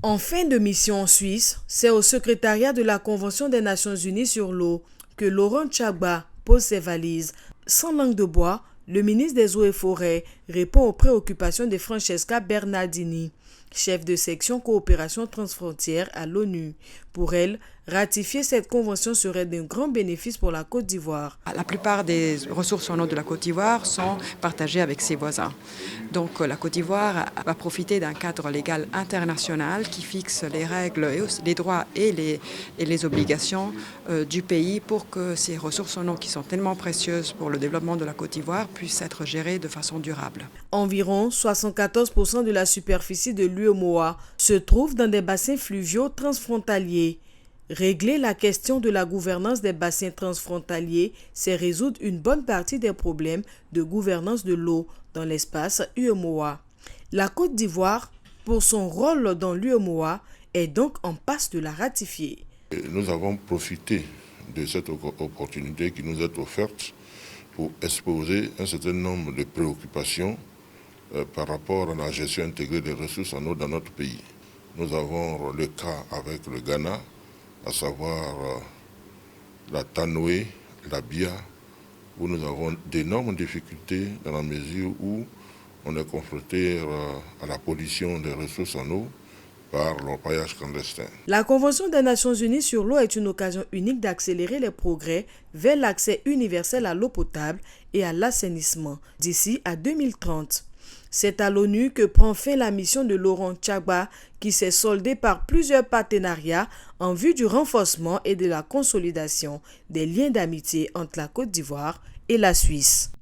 En fin de mission en Suisse, c'est au secrétariat de la Convention des Nations Unies sur l'eau que Laurent Tchagba pose ses valises. Sans langue de bois, le ministre des Eaux et Forêts répond aux préoccupations de Francesca Bernardini, chef de section coopération transfrontière à l'ONU. Pour elle, ratifier cette convention serait d'un grand bénéfice pour la Côte d'Ivoire. La plupart des ressources en eau de la Côte d'Ivoire sont partagées avec ses voisins. Donc la Côte d'Ivoire va profiter d'un cadre légal international qui fixe les règles, les droits et les obligations du pays pour que ces ressources en eau qui sont tellement précieuses pour le développement de la Côte d'Ivoire puissent être gérées de façon durable. Environ 74% de la superficie de l'UEMOA se trouve dans des bassins fluviaux transfrontaliers. Régler la question de la gouvernance des bassins transfrontaliers, c'est résoudre une bonne partie des problèmes de gouvernance de l'eau dans l'espace UEMOA. La Côte d'Ivoire, pour son rôle dans l'UEMOA, est donc en passe de la ratifier. Nous avons profité de cette opportunité qui nous est offerte pour exposer un certain nombre de préoccupations par rapport à la gestion intégrée des ressources en eau dans notre pays. Nous avons le cas avec le Ghana, à savoir la Tanoé, la Bia, où nous avons d'énormes difficultés dans la mesure où on est confronté à la pollution des ressources en eau par l'orpaillage clandestin. La Convention des Nations Unies sur l'eau est une occasion unique d'accélérer les progrès vers l'accès universel à l'eau potable et à l'assainissement d'ici à 2030. C'est à l'ONU que prend fin la mission de Laurent Tchagba qui s'est soldée par plusieurs partenariats en vue du renforcement et de la consolidation des liens d'amitié entre la Côte d'Ivoire et la Suisse.